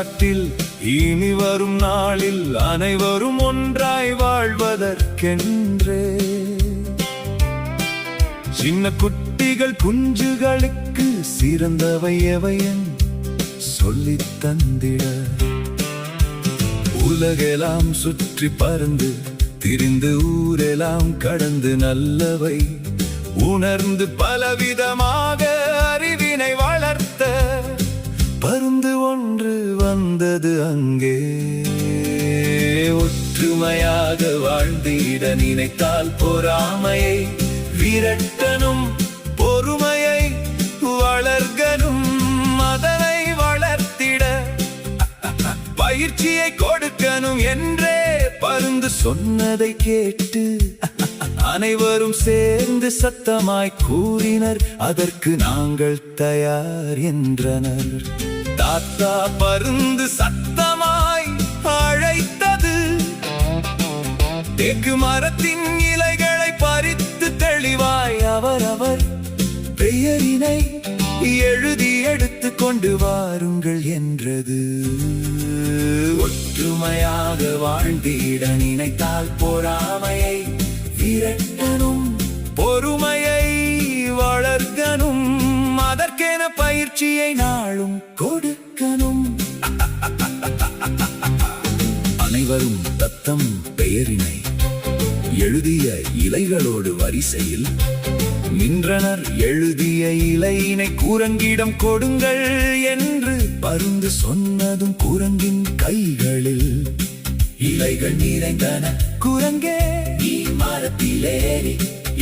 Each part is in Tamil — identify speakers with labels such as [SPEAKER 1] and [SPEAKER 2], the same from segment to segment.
[SPEAKER 1] காட்டில் இனி வரும் நாளில் அனைவரும் ஒன்றாய் வாழ்வதற்கென்றே சின்ன குட்டிகள் குஞ்சுகளுக்கு சிறந்தவை எவையன் சொல்லித் தந்திட உலகெல்லாம் சுற்றி பறந்து திரிந்து ஊரெல்லாம் கடந்து நல்லவை உணர்ந்து பலவிதமாக அறிவினை வளர்த்த பருந்து ஒன்று வந்தது அங்கே ஒற்றுமையாக வாழ்ந்திட நினைத்தால் பொறாமையை விரட்டனும் பொறுமையை வளர்கனும் அதனை வளர்த்திட பயிற்சியை கொடுக்கணும் என்றே பருந்து சொன்னதை கேட்டு அனைவரும் சேர்ந்து சத்தமாய் கூறினர் அதற்கு நாங்கள் தயார் என்றனர் தாத்தா பருந்து சத்தமாய் அழைத்தது தேக்கு மரத்தின் இலைகளை பறித்து தெளிவாய் அவரவர் பெயரினை எழுதி எடுத்து கொண்டு வாருங்கள் என்றது ஒற்றுமையாக வாழ்ந்திட நினைத்தால் பொறாமையை விரட்டனும் பொறுமையை வளர்க்கணும் அதற்கென பயிற்சியை நாளும் கொடுக்கணும் அனைவரும் தத்தம் பெயரினை எழுதிய இலைகளோடு வரிசையில் நின்றனர் எழுதிய இலையினை குரங்கிடம் கொடுங்கள் என்று பருந்து சொன்னதும் குரங்கின் கைகளில் இலைகள் நிறைந்தன குரங்கே நீ மரத்திலேறி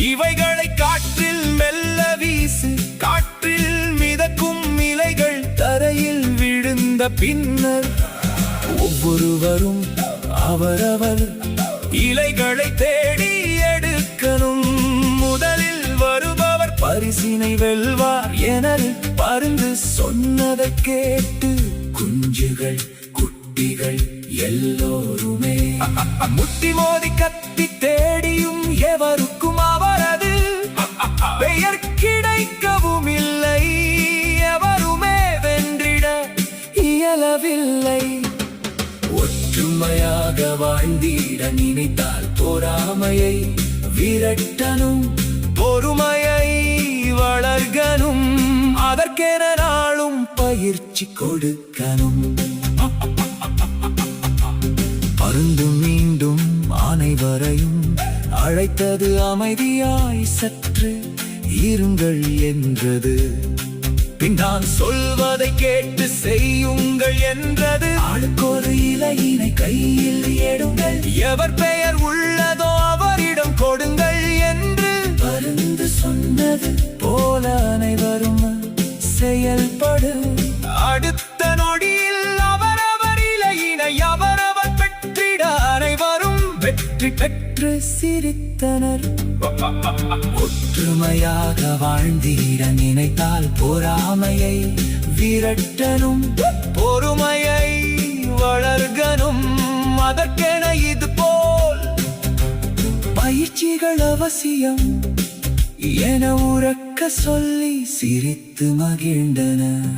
[SPEAKER 1] இவைகளை காற்றில் மெல்ல வீசு காற்றில் மிதக்கும் இலைகள் தரையில் விழுந்த பின்னர் ஒவ்வொருவரும் அவரவர் இலைகளை தேடி எடுக்கணும் முதலில் வருபவர் பரிசினை வெல்வார் என பருந்து சொன்னதை கேட்டு குஞ்சுகள் குட்டிகள் எல்லோருமே முட்டி மோதி கத்தி தேடியும் எவருக்கும் அவரது பெயர் கிடைக்கவும் இல்லை எவருமே வென்றிட இயலவில்லை ஒற்றுமையாக வாழ்ந்திட நினைத்தால் பொறாமையை விரட்டனும் பொறுமையை வளர்கனும் அதற்கென நாளும் பயிற்சி கொடுக்கணும் பருந்து மீண்டும் அனைவரையும் அழைத்தது அமைதியாய் சற்று இருங்கள் என்றது பின் நான் சொல்வதை கேட்டு செய்யுங்கள் என்றது ஆளுக்கொரு இலையினை கையில் எடுங்கள் எவர் பெயர் உள்ளதோ அவரிடம் கொடுங்கள் என்று பருந்து சொன்னது போல அனைவரும் செயல்படு அடுத்த நொடியில் அவரவர் இலையினை அவரவர் பெற்றிட அனைவரும் வெற்றி பெற்று சிரித்தனர் ஒற்றுமையாக வாழ்ந்திட நினைத்தால் பொறாமையை விரட்டனும் பொறுமையை வளர்கனும் அதற்கென இது போல் பயிற்சிகள் அவசியம் என உரக்க சொல்லி சிரித்து மகிழ்ந்தனர்